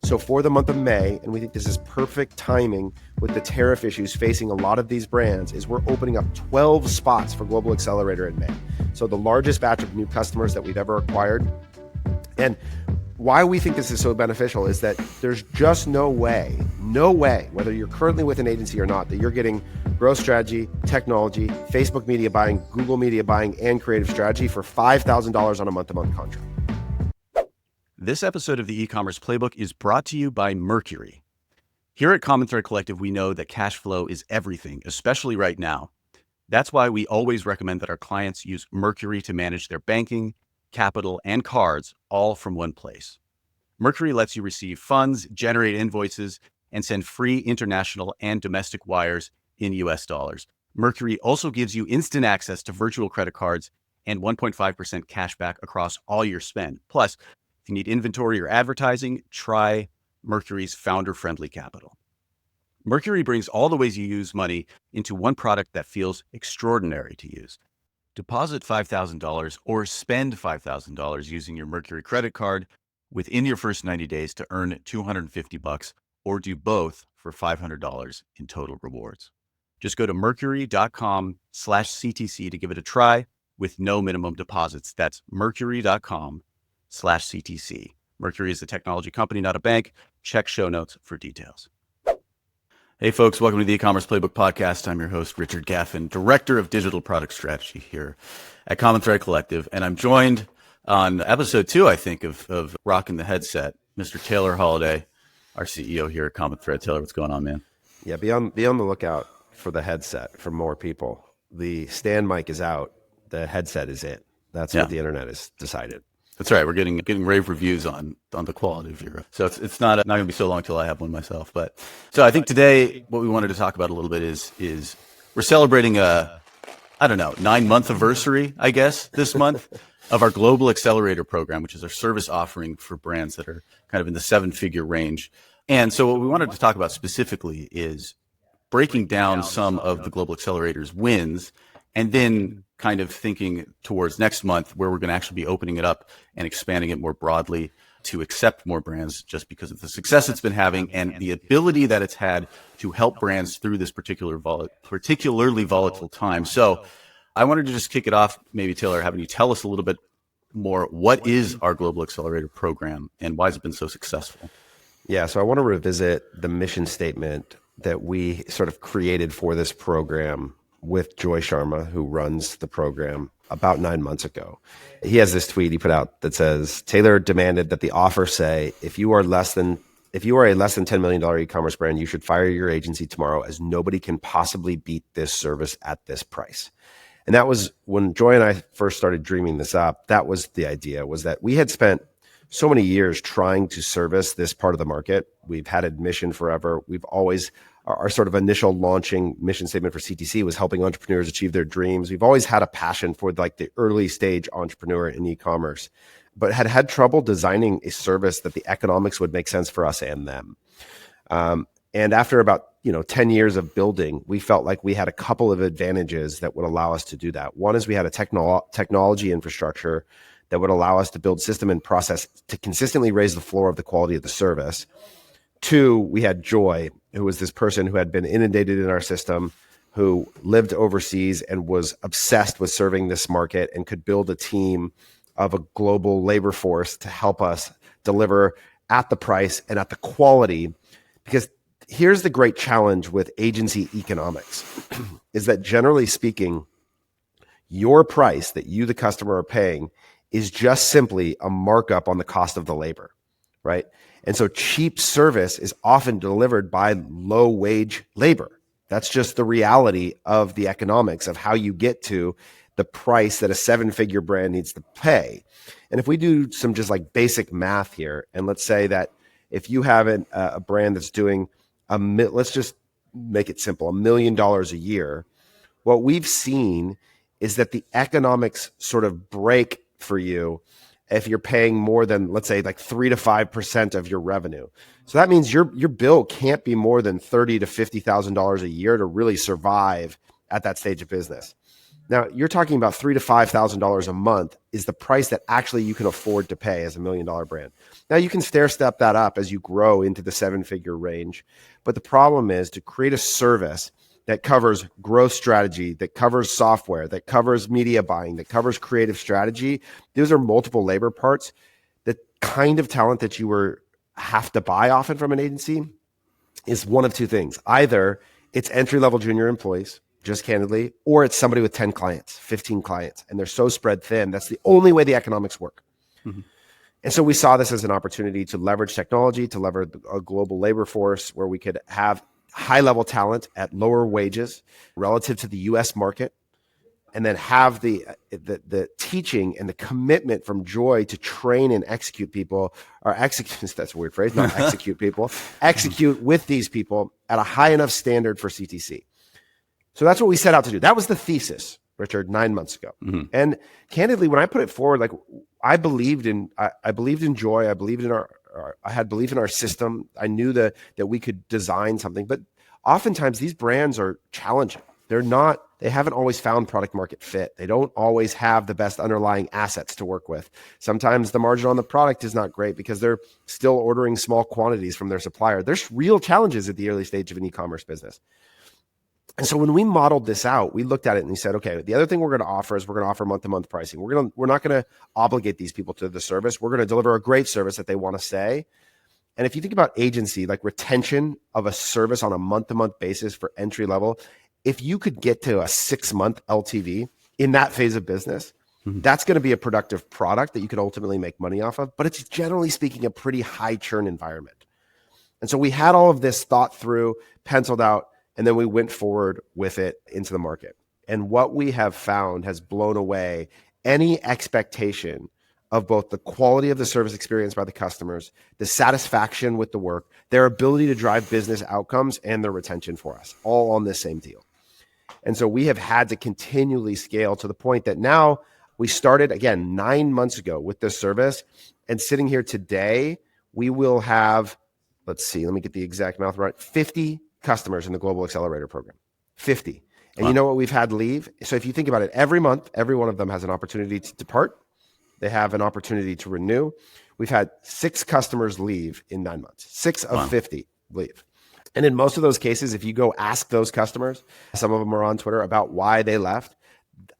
So for the month of May, and we think this is perfect timing with the tariff issues facing a lot of these brands, is we're opening up 12 spots for Global Accelerator in May. So the largest batch of new customers that we've ever acquired. And why we think this is so beneficial is that there's just no way, whether you're currently with an agency or not, that you're getting growth strategy, technology, Facebook media buying, Google media buying, and creative strategy for $5,000 on a month-to-month contract. This episode of the e-commerce playbook is brought to you by Mercury. Here at Common Thread Collective, we know that cash flow is everything, especially right now. That's why we always recommend that our clients use Mercury to manage their banking, capital, and cards all from one place. Mercury lets you receive funds, generate invoices, and send free international and domestic wires in US dollars. Mercury also gives you instant access to virtual credit cards and 1.5% cash back across all your spend. Plus, if you need inventory or advertising, try Mercury's founder-friendly capital. Mercury brings all the ways you use money into one product that feels extraordinary to use. Deposit $5,000 or spend $5,000 using your Mercury credit card within your first 90 days to earn $250, or do both for $500 in total rewards. Just go to mercury.com/CTC to give it a try with no minimum deposits. That's mercury.com/CTC. Mercury is a technology company, not a bank. Check show notes for details. Hey folks, welcome to the e-commerce playbook podcast. I'm your host, Richard Gaffin, Director of Digital Product Strategy here at Common Thread Collective. And I'm joined on episode 2, I think, of Rocking the Headset, Mr. Taylor Holiday, our CEO here at Common Thread. Taylor, what's going on, man? Yeah, be on the lookout for the headset for more people. The stand mic is out. The headset is in. That's what the internet has decided. That's right. We're getting rave reviews on the quality of your. So it's not going to be so long till I have one myself. But so I think today what we wanted to talk about a little bit is we're celebrating a 9-month anniversary, I guess, this month of our Global Accelerator Program, which is our service offering for brands that are kind of in the 7-figure range. And so what we wanted to talk about specifically is breaking down some of the Global Accelerator's wins, and then kind of thinking towards next month where we're going to actually be opening it up and expanding it more broadly to accept more brands just because of the success it's been having and the ability that it's had to help brands through this particularly volatile time. So I wanted to just kick it off, maybe Taylor, having you tell us a little bit more, what is our Global Accelerator Program and why has it been so successful? Yeah, so I want to revisit the mission statement that we sort of created for this program with Joy Sharma, who runs the program, about 9 months ago. He has this tweet he put out that says, Taylor demanded that the offer say, if you are a less than $10 million e-commerce brand, you should fire your agency tomorrow, as nobody can possibly beat this service at this price. And that was when Joy and I first started dreaming this up. That was the idea, was that we had spent so many years trying to service this part of the market. We've had admission forever. We've always, our sort of initial launching mission statement for CTC was helping entrepreneurs achieve their dreams. We've always had a passion for like the early stage entrepreneur in e-commerce, but had trouble designing a service that the economics would make sense for us and them. And after about 10 years of building, we felt like we had a couple of advantages that would allow us to do that. One is we had a technology infrastructure that would allow us to build system and process to consistently raise the floor of the quality of the service. 2, we had Joy, who was this person who had been inundated in our system, who lived overseas and was obsessed with serving this market and could build a team of a global labor force to help us deliver at the price and at the quality. Because here's the great challenge with agency economics is that generally speaking, your price that you, the customer, are paying is just simply a markup on the cost of the labor, right? And so cheap service is often delivered by low wage labor. That's just the reality of the economics of how you get to the price that a 7-figure brand needs to pay. And if we do some just like basic math here, and let's say that if you have a brand that's doing let's just make it simple, $1 million a year, what we've seen is that the economics sort of break for you if you're paying more than, let's say, like 3 to 5% of your revenue. So that means your bill can't be more than $30,000 to $50,000 a year to really survive at that stage of business. Now you're talking about $3,000 to $5,000 a month is the price that actually you can afford to pay as $1 million brand. Now you can stair step that up as you grow into the 7-figure range. But the problem is to create a service that covers growth strategy, that covers software, that covers media buying, that covers creative strategy. Those are multiple labor parts. The kind of talent that you have to buy often from an agency is one of two things. Either it's entry-level junior employees, just candidly, or it's somebody with 10 clients, 15 clients, and they're so spread thin. That's the only way the economics work. Mm-hmm. And so we saw this as an opportunity to leverage technology, to leverage a global labor force where we could have high-level talent at lower wages relative to the U.S. market, and then have the teaching and the commitment from Joy to train and execute people, or execute, that's a weird phrase, not execute people, execute with these people at a high enough standard for CTC. So that's what we set out to do. That was the thesis, Richard, 9 months ago. Mm-hmm. And candidly, when I put it forward, like I believed in Joy. I had belief in our system. I knew that we could design something, but oftentimes these brands are challenging. They haven't always found product market fit. They don't always have the best underlying assets to work with. Sometimes the margin on the product is not great because they're still ordering small quantities from their supplier. There's real challenges at the early stage of an e-commerce business. And so when we modeled this out, we looked at it and we said, okay, the other thing we're going to offer is we're going to offer month-to-month pricing. We're not going to obligate these people to the service. We're going to deliver a great service that they want to stay. And if you think about agency, like retention of a service on a month-to-month basis for entry level, if you could get to a 6-month LTV in that phase of business, that's going to be a productive product that you could ultimately make money off of. But it's generally speaking a pretty high churn environment. And so we had all of this thought through, penciled out, and then we went forward with it into the market. And what we have found has blown away any expectation of both the quality of the service experience by the customers, the satisfaction with the work, their ability to drive business outcomes, and their retention for us, all on this same deal. And so we have had to continually scale to the point that now we started, again, 9 months ago with this service. And sitting here today, we will have, let me get the exact math right, 50 customers in the Global Accelerator Program. 50. And wow. You know what we've had leave? So if you think about it, every month, every one of them has an opportunity to depart. They have an opportunity to renew. We've had 6 customers leave in 9 months, 6 of 50 leave. And in most of those cases, if you go ask those customers, some of them are on Twitter, about why they left,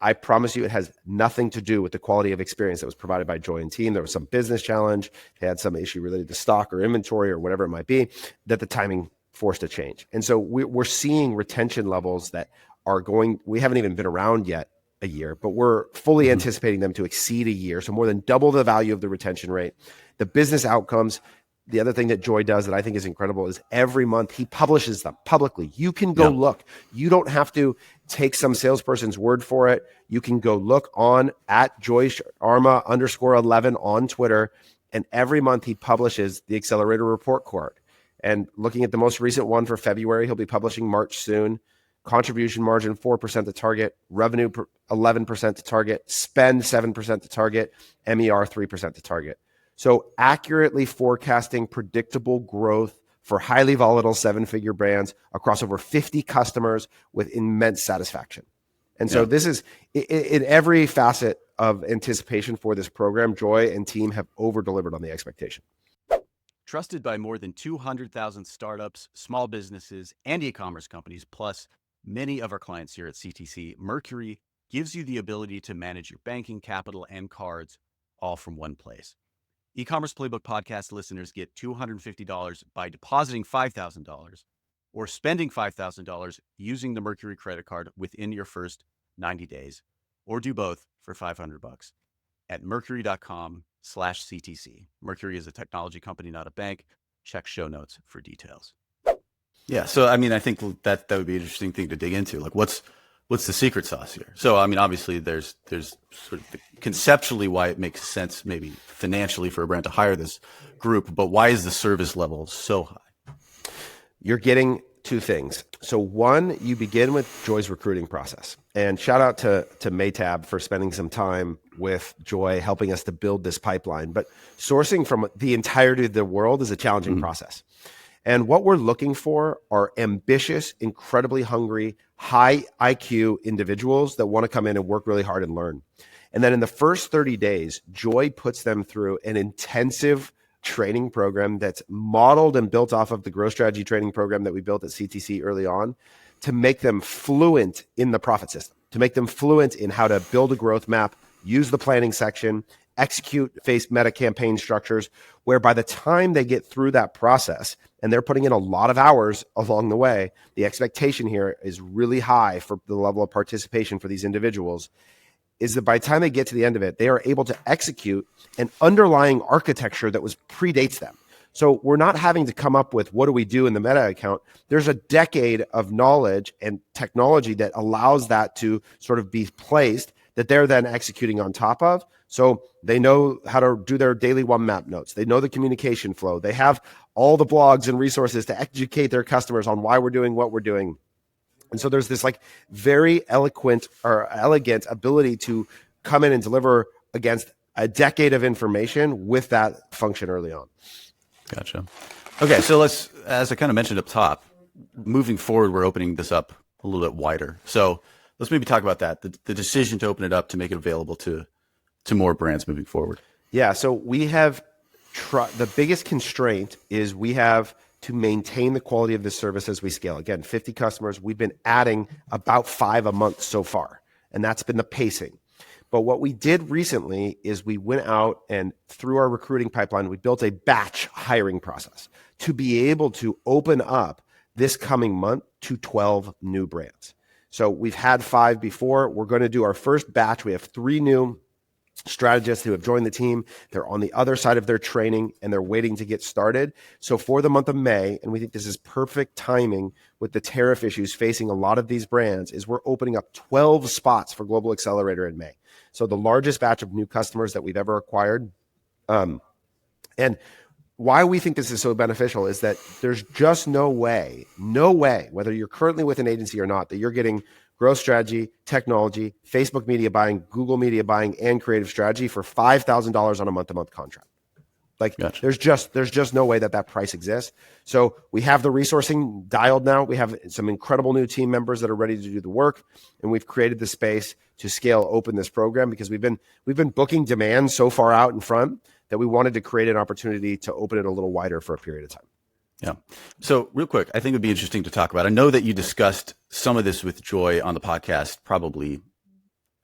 I promise you it has nothing to do with the quality of experience that was provided by Joy and team. There was some business challenge. They had some issue related to stock or inventory or whatever it might be that the timing forced a change. And so we're seeing retention levels that are going, we haven't even been around yet a year, but we're fully anticipating them to exceed a year. So more than double the value of the retention rate. The business outcomes, the other thing that Joy does that I think is incredible is every month he publishes them publicly. You can go look. You don't have to take some salesperson's word for it. You can go look on at @JoySharma_11 on Twitter. And every month he publishes the Accelerator Report Card. And looking at the most recent one for February, he'll be publishing March soon. Contribution margin 4% to target, revenue 11% to target, spend 7% to target, MER 3% to target. So accurately forecasting predictable growth for highly volatile 7-figure brands across over 50 customers with immense satisfaction. And so this is in every facet of anticipation for this program, Joy and team have over-delivered on the expectation. Trusted by more than 200,000 startups, small businesses, and e-commerce companies, plus many of our clients here at CTC, Mercury gives you the ability to manage your banking, capital, and cards all from one place. E-commerce Playbook podcast listeners get $250 by depositing $5,000 or spending $5,000 using the Mercury credit card within your first 90 days, or do both for $500 at mercury.com/CTC. Mercury is a technology company, not a bank. Check show notes for details. Yeah. So, I mean, I think that would be an interesting thing to dig into. Like, what's the secret sauce here? So, I mean, obviously there's sort of conceptually why it makes sense, maybe financially, for a brand to hire this group, but why is the service level so high? You're getting 2 things. So one, you begin with Joy's recruiting process, and shout out to Maytab for spending some time with Joy, helping us to build this pipeline. But sourcing from the entirety of the world is a challenging process. And what we're looking for are ambitious, incredibly hungry, high IQ individuals that want to come in and work really hard and learn. And then in the first 30 days, Joy puts them through an intensive training program that's modeled and built off of the growth strategy training program that we built at CTC early on, to make them fluent in the profit system, to make them fluent in how to build a growth map, use the planning section, execute face meta campaign structures, where by the time they get through that process, and they're putting in a lot of hours along the way, the expectation here is really high for the level of participation for these individuals, is that by the time they get to the end of it, they are able to execute an underlying architecture that predates them. So we're not having to come up with, what do we do in the meta account? There's a decade of knowledge and technology that allows that to sort of be placed, that they're then executing on top of. So they know how to do their daily one map notes. They know the communication flow. They have all the blogs and resources to educate their customers on why we're doing what we're doing. And so there's this like very eloquent or elegant ability to come in and deliver against a decade of information with that function early on. Gotcha. Okay, so let's, as I kind of mentioned up top, moving forward, we're opening this up a little bit wider. So let's maybe talk about that, the decision to open it up to make it available to more brands moving forward. Yeah, so we have the biggest constraint is we have to maintain the quality of the service as we scale. Again, 50 customers, we've been adding about 5 a month so far, and that's been the pacing. But what we did recently is we went out and through our recruiting pipeline, we built a batch hiring process to be able to open up this coming month to 12 new brands. So we've had 5 before. We're going to do our first batch. We have 3 new strategists who have joined the team. They're on the other side of their training and they're waiting to get started. So for the month of May, and we think this is perfect timing with the tariff issues facing a lot of these brands, is we're opening up 12 spots for Global Accelerator in May. So the largest batch of new customers that we've ever acquired. And why we think this is so beneficial is that there's just no way, whether you're currently with an agency or not, that you're getting growth strategy, technology, Facebook media buying, Google media buying, and creative strategy for $5,000 on a month-to-month contract. Like, gotcha. there's just no way that price exists. So we have the resourcing dialed now. We have some incredible new team members that are ready to do the work, and we've created the space to scale open this program because we've been booking demand so far out in front that we wanted to create an opportunity to open it a little wider for a period of time. Yeah. So real quick, I think it'd be interesting to talk about. I know that you discussed some of this with Joy on the podcast probably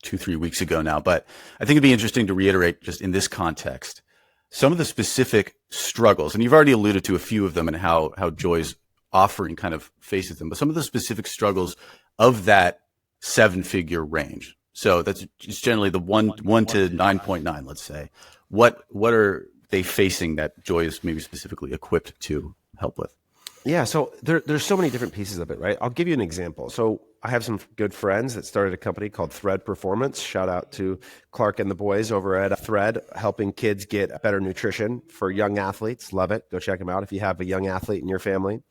2-3 weeks ago now, but I think it'd be interesting to reiterate just in this context some of the specific struggles, and you've already alluded to a few of them and how Joy's offering kind of faces them, but some of the specific struggles of that 7-figure range. So that's just generally the 1 to 9.9, let's say. What are they facing that Joy is maybe specifically equipped to help with? Yeah, so there's so many different pieces of it, right? I'll give you an example. So I have some good friends that started a company called Thread Performance. Shout out to Clark and the boys over at Thread, helping kids get better nutrition for young athletes. Love it. Go check them out if you have a young athlete in your family.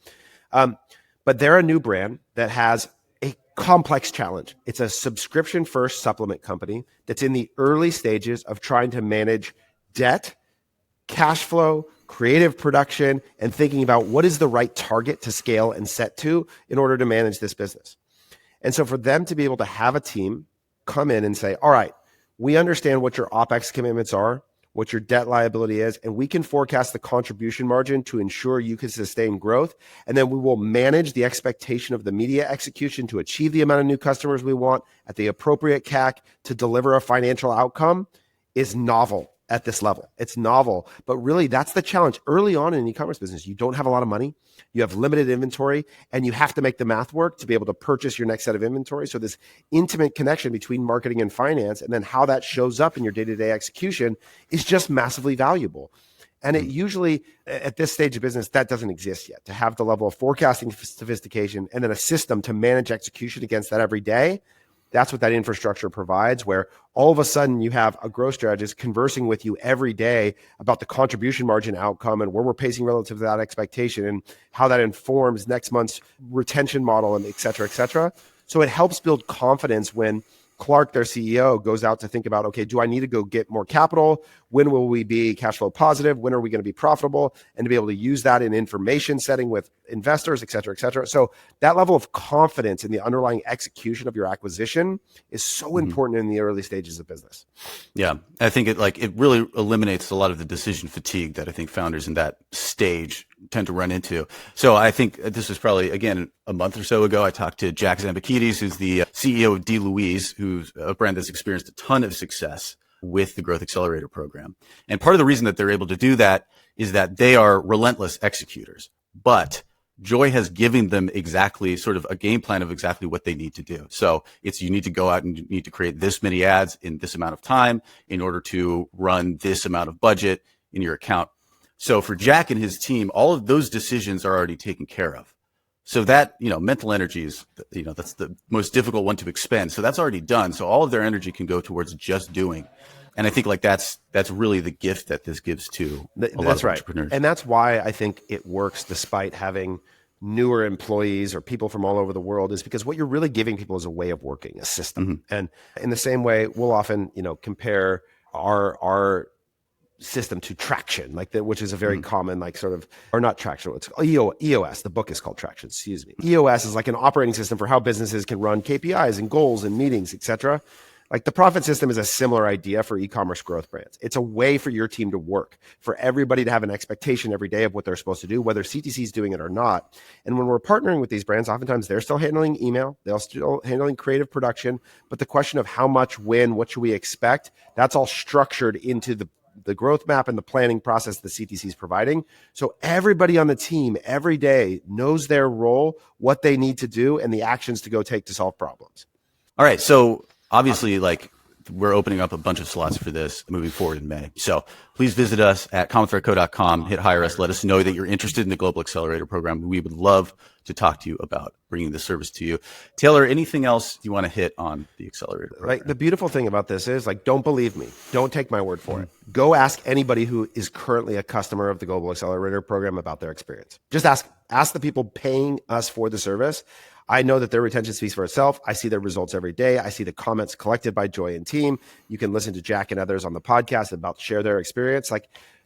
But they're a new brand that has a complex challenge. It's a subscription-first supplement company that's in the early stages of trying to manage debt, cash flow, creative production, and thinking about what is the right target to scale and set to in order to manage this business. And so for them to be able to have a team come in and say, all right, we understand what your OpEx commitments are, what your debt liability is, and we can forecast the contribution margin to ensure you can sustain growth. And then we will manage the expectation of the media execution to achieve the amount of new customers we want at the appropriate CAC to deliver a financial outcome is novel. At this level, it's novel, but really that's the challenge. Early on in an e-commerce business, you don't have a lot of money, you have limited inventory, and you have to make the math work to be able to purchase your next set of inventory. So this intimate connection between marketing and finance, and then how that shows up in your day-to-day execution is just massively valuable. And it usually, at this stage of business, that doesn't exist yet. To have the level of forecasting sophistication and then a system to manage execution against that every day, that's what that infrastructure provides, where all of a sudden you have a growth strategist conversing with you every day about the contribution margin outcome and where we're pacing relative to that expectation and how that informs next month's retention model and et cetera, et cetera. So it helps build confidence when Clark, their CEO, goes out to think about, okay, do I need to go get more capital? When will we be cash flow positive? When are we going to be profitable? And to be able to use that in information setting with investors, et cetera, et cetera. So that level of confidence in the underlying execution of your acquisition is so important in the early stages of business. Yeah, I think it really eliminates a lot of the decision fatigue that I think founders in that stage tend to run into. So I think this was probably, again, a month or so ago, I talked to Jack Zambikides, who's the CEO of D. Louise, who's a brand that's experienced a ton of success with the Growth Accelerator Program. And part of the reason that they're able to do that is that they are relentless executors. But Joy has given them exactly sort of a game plan of exactly what they need to do. So you need to go out and you need to create this many ads in this amount of time in order to run this amount of budget in your account. So for Jack and his team, all of those decisions are already taken care of. So that, mental energy is, that's the most difficult one to expend. So that's already done. So all of their energy can go towards just doing. And I think that's really the gift that this gives to a lot of entrepreneurs. And that's why I think it works despite having newer employees or people from all over the world, is because what you're really giving people is a way of working, a system. And in the same way, we'll often, compare our system to Traction, which is a very common, or not Traction, it's EOS. The book is called Traction, excuse me. EOS is like an operating system for how businesses can run KPIs and goals and meetings, etc. Like the Profit System is a similar idea for e-commerce growth brands. It's a way for your team to work, for everybody to have an expectation every day of what they're supposed to do, whether CTC is doing it or not. And when we're partnering with these brands, oftentimes they're still handling email, they're still handling creative production, but the question of how much, when, what should we expect, that's all structured into the growth map and the planning process the CTC is providing. So everybody on the team every day knows their role, what they need to do, and the actions to go take to solve problems. All right. So obviously, we're opening up a bunch of slots for this moving forward in May. So please visit us at commonthreadco.com, hit hire us, let us know that you're interested in the Global Accelerator Program. We would love to talk to you about bringing this service to you. Taylor, anything else you want to hit on the Accelerator Program? The beautiful thing about this is, don't believe me. Don't take my word for it. Go ask anybody who is currently a customer of the Global Accelerator Program about their experience. Just ask the people paying us for the service. I know that their retention speaks for itself. I see their results every day. I see the comments collected by Joy and team. You can listen to Jack and others on the podcast about share their experience.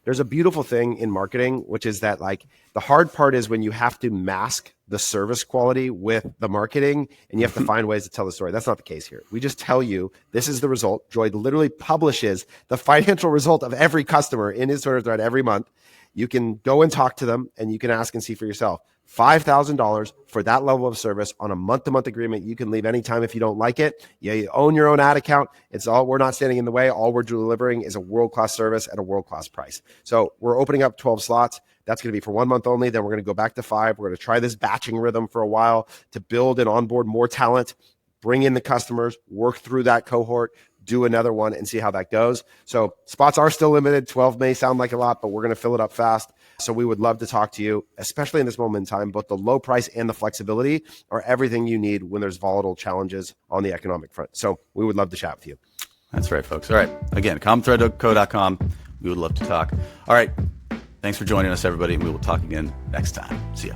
There's a beautiful thing in marketing, which is that the hard part is when you have to mask the service quality with the marketing and you have to find ways to tell the story. That's not the case here. We just tell you, this is the result. Joy literally publishes the financial result of every customer in his Twitter thread every month. You can go and talk to them and you can ask and see for yourself. $5,000 for that level of service on a month-to-month agreement. You can leave anytime if you don't like it. Yeah, you own your own ad account. We're not standing in the way. All we're delivering is a world-class service at a world-class price. So we're opening up 12 slots. That's going to be for 1 month only. Then we're going to go back to 5. We're going to try this batching rhythm for a while to build and onboard more talent, bring in the customers, work through that cohort, do another one and see how that goes. So spots are still limited. 12 may sound like a lot, but we're going to fill it up fast. So we would love to talk to you, especially in this moment in time. Both the low price and the flexibility are everything you need when there's volatile challenges on the economic front. So we would love to chat with you. That's right, folks. All right. Again, commonthreadco.com. We would love to talk. All right. Thanks for joining us, everybody. We will talk again next time. See ya.